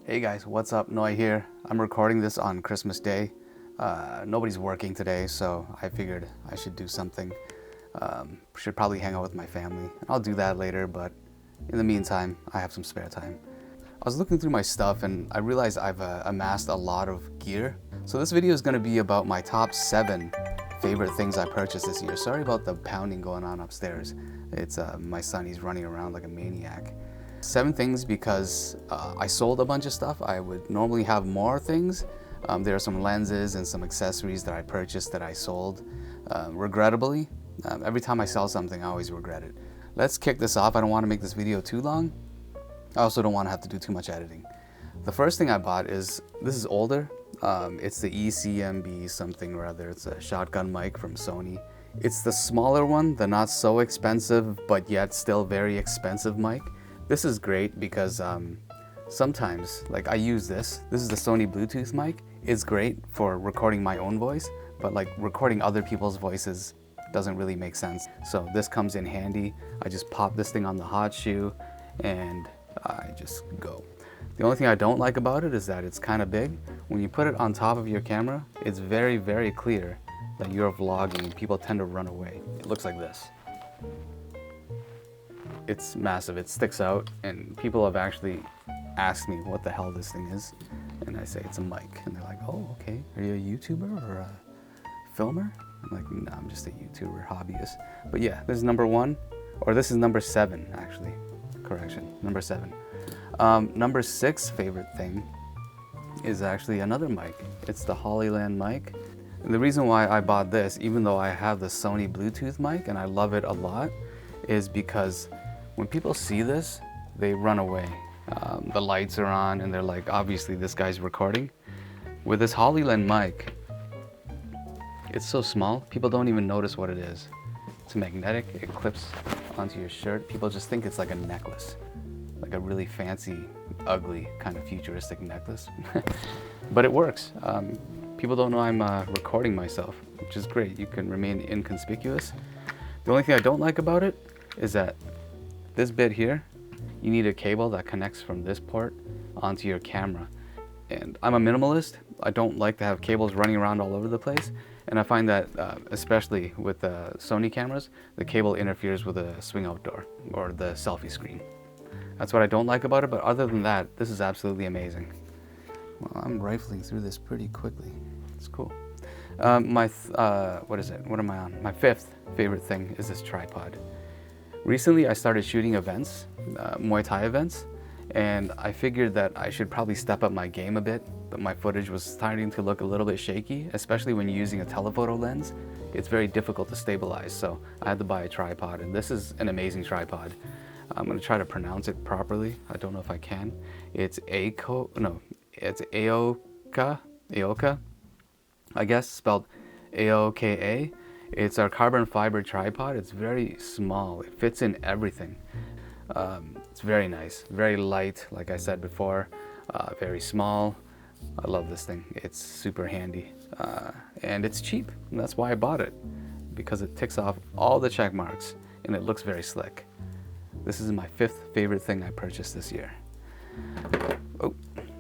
Hey guys, what's up? Noi here. I'm recording this on Christmas Day. Nobody's working today, so I figured I should do something. Should probably hang out with my family. I'll do that later, but in the meantime, I have some spare time. I was looking through my stuff and I realized I've amassed a lot of gear. So this video is going to be about my top 7 favorite things I purchased this year. Sorry about the pounding going on upstairs. It's my son, he's running around like a maniac. 7 things because I sold a bunch of stuff. I would normally have more things. There are some lenses and some accessories that I purchased that I sold. Regrettably, every time I sell something, I always regret it. Let's kick this off. I don't want to make this video too long. I also don't want to have to do too much editing. The first thing I bought is, this is older. It's the ECMB something or other. It's a shotgun mic from Sony. It's the smaller one, the not so expensive, but yet still very expensive mic. This is great because sometimes, like I use this. This is the Sony Bluetooth mic. It's great for recording my own voice, but like recording other people's voices doesn't really make sense. So this comes in handy. I just pop this thing on the hot shoe and I just go. The only thing I don't like about it is that it's kind of big. When you put it on top of your camera, it's very, very clear that you're vlogging and people tend to run away. It looks like this. It's massive, it sticks out, and people have actually asked me what the hell this thing is. And I say it's a mic, and they're like, oh, okay. Are you a YouTuber or a filmer? I'm like, no, I'm just a YouTuber, hobbyist. But yeah, this is number 1, or this is number 7, actually. Correction, number 7. Number 6 favorite thing is actually another mic. It's the Hollyland mic. And the reason why I bought this, even though I have the Sony Bluetooth mic and I love it a lot, is because when people see this, they run away. The lights are on and they're like, obviously this guy's recording. With this Hollyland mic, it's so small, people don't even notice what it is. It's magnetic, it clips onto your shirt. People just think it's like a necklace, like a really fancy, ugly, kind of futuristic necklace. But it works. People don't know I'm recording myself, which is great. You can remain inconspicuous. The only thing I don't like about it is that this bit here, you need a cable that connects from this port onto your camera. And I'm a minimalist. I don't like to have cables running around all over the place. And I find that, especially with Sony cameras, the cable interferes with the swing out door or the selfie screen. That's what I don't like about it, but other than that, this is absolutely amazing. Well, I'm rifling through this pretty quickly. It's cool. What is it? What am I on? My 5th favorite thing is this tripod. Recently, I started shooting events, Muay Thai events, and I figured that I should probably step up my game a bit, but my footage was starting to look a little bit shaky, especially when you're using a telephoto lens. It's very difficult to stabilize, so I had to buy a tripod, and this is an amazing tripod. I'm going to try to pronounce it properly. I don't know if I can. It's it's Aoka, I guess, spelled A-O-K-A. It's our carbon fiber tripod. It's very small. It fits in everything. It's very nice, very light, like I said before, very small. I love this thing. It's super handy, and it's cheap. And that's why I bought it, because it ticks off all the check marks and it looks very slick. This is my 5th favorite thing I purchased this year. Oh,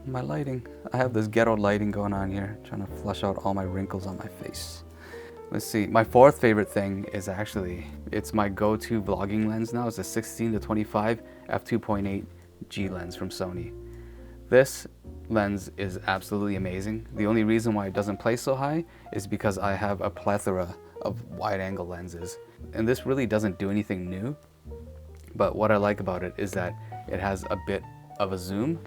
my lighting. I have this ghetto lighting going on here, trying to flush out all my wrinkles on my face. Let's see, my 4th favorite thing is actually, it's my go-to vlogging lens now. It's a 16-25 f2.8 G lens from Sony. This lens is absolutely amazing. The only reason why it doesn't place so high is because I have a plethora of wide-angle lenses. And this really doesn't do anything new. But what I like about it is that it has a bit of a zoom,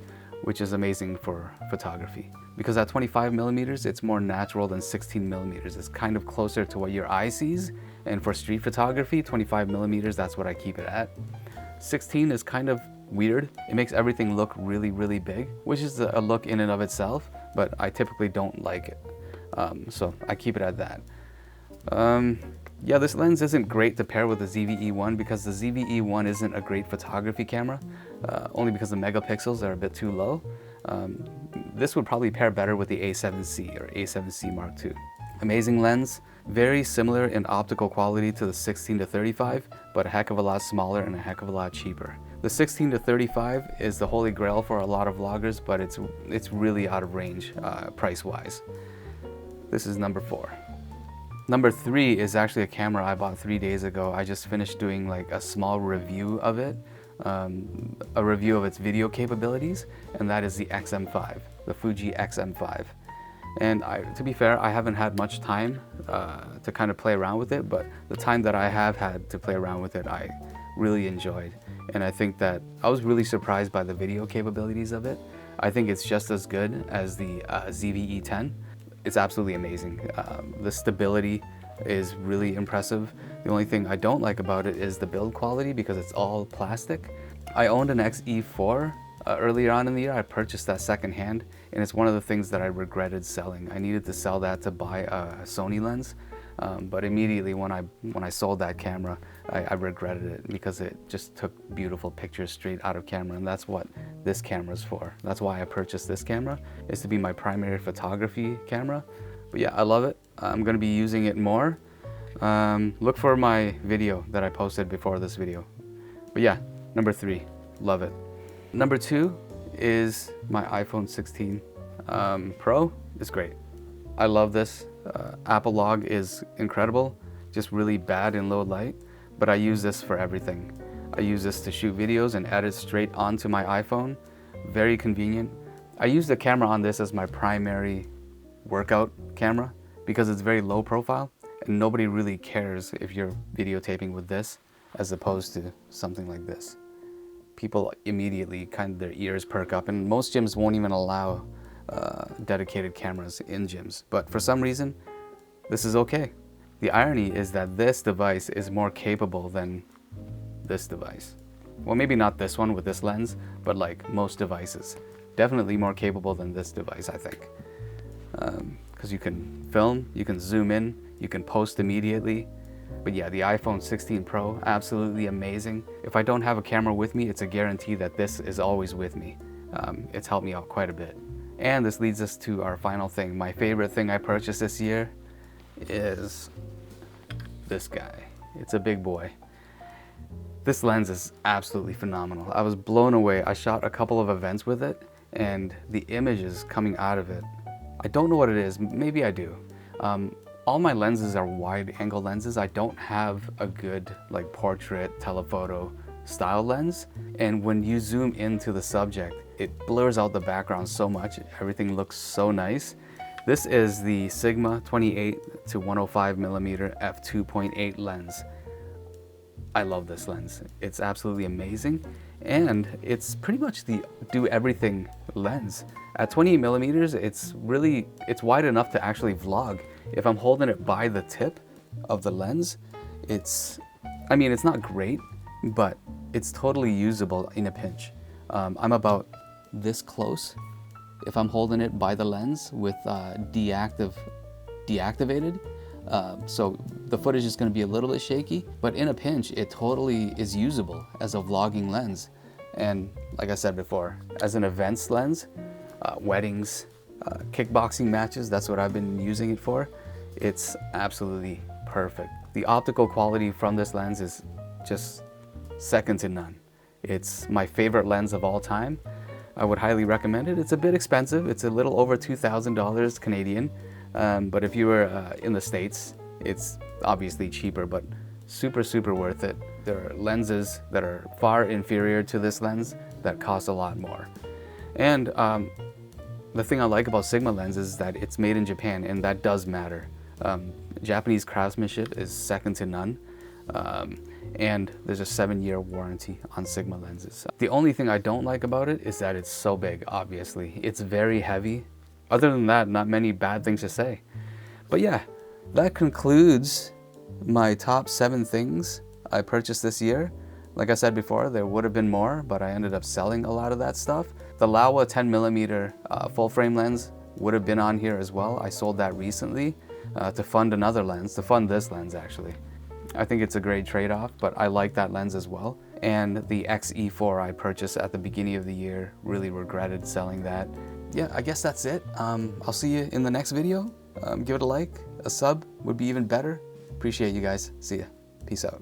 which is amazing for photography. Because at 25 millimeters, it's more natural than 16 millimeters. It's kind of closer to what your eye sees. And for street photography, 25 millimeters, that's what I keep it at. 16 is kind of weird. It makes everything look really, really big, which is a look in and of itself, but I typically don't like it. So I keep it at that. Yeah, this lens isn't great to pair with the ZV-E1 because the ZV-E1 isn't a great photography camera, only because the megapixels are a bit too low. This would probably pair better with the A7C or A7C Mark II. Amazing lens, very similar in optical quality to the 16-35, but a heck of a lot smaller and a heck of a lot cheaper, The 16 to 35 is the holy grail for a lot of vloggers, but it's really out of range price-wise. This is number 4. Number 3 is actually a camera I bought 3 days ago. I just finished doing like a small review of it, a review of its video capabilities, and that is the X-M5, the Fuji X-M5. And to be fair, I haven't had much time to kind of play around with it, but the time that I have had to play around with it, I really enjoyed. And I think that I was really surprised by the video capabilities of it. I think it's just as good as the ZV-E10. It's absolutely amazing. The stability is really impressive. The only thing I don't like about it is the build quality because it's all plastic. I owned an XE4 earlier on in the year. I purchased that secondhand, and it's one of the things that I regretted selling. I needed to sell that to buy a Sony lens, but immediately when I sold that camera, I regretted it because it just took beautiful pictures straight out of camera, and that's what this camera's for. That's why I purchased this camera, is to be my primary photography camera. But yeah, I love it. I'm gonna be using it more. Look for my video that I posted before this video. But yeah, number 3, love it. Number 2 is my iPhone 16 Pro. It's great. I love this. Apple Log is incredible, just really bad in low light, but I use this for everything. I use this to shoot videos and edit straight onto my iPhone. Very convenient. I use the camera on this as my primary workout camera because it's very low profile and nobody really cares if you're videotaping with this as opposed to something like this. People immediately kind of their ears perk up, and most gyms won't even allow dedicated cameras in gyms, but for some reason this is okay. The irony is that this device is more capable than this device. Well, maybe not this one with this lens, but like most devices. Definitely more capable than this device, I think. Because you can film, you can zoom in, you can post immediately. But yeah, the iPhone 16 Pro, absolutely amazing. If I don't have a camera with me, it's a guarantee that this is always with me. It's helped me out quite a bit. And this leads us to our final thing. My favorite thing I purchased this year is this guy. It's a big boy. This lens is absolutely phenomenal. I was blown away. I shot a couple of events with it, and the images coming out of it, I don't know what it is. Maybe I do. All my lenses are wide angle lenses. I don't have a good like portrait telephoto style lens, and when you zoom into the subject, it blurs out the background so much. Everything looks so nice. This is the Sigma 28 to 105 millimeter f2.8 lens. I love this lens. It's absolutely amazing, and it's pretty much the do everything lens. At 28 millimeters, it's wide enough to actually vlog. If I'm holding it by the tip of the lens, I mean, it's not great, but it's totally usable in a pinch. I'm about this close if I'm holding it by the lens with deactivated. So the footage is going to be a little bit shaky, but in a pinch, it totally is usable as a vlogging lens. And like I said before, as an events lens, weddings, kickboxing matches, that's what I've been using it for. It's absolutely perfect. The optical quality from this lens is just second to none. It's my favorite lens of all time. I would highly recommend it. It's a bit expensive. It's a little over $2,000 Canadian. But if you were in the States, it's obviously cheaper, but super, super worth it. There are lenses that are far inferior to this lens that cost a lot more. And the thing I like about Sigma lenses is that it's made in Japan, and that does matter. Japanese craftsmanship is second to none. And there's a 7-year warranty on Sigma lenses. The only thing I don't like about it is that it's so big, obviously. It's very heavy. Other than that, not many bad things to say. But yeah, that concludes my top 7 things I purchased this year. Like I said before, there would have been more, but I ended up selling a lot of that stuff. The Loawa 10mm full frame lens would have been on here as well. I sold that recently to fund another lens, to fund this lens actually. I think it's a great trade-off, but I like that lens as well. And the XE4 I purchased at the beginning of the year, really regretted selling that. Yeah, I guess that's it. I'll see you in the next video. Give it a like, a sub would be even better. Appreciate you guys. See ya. Peace out.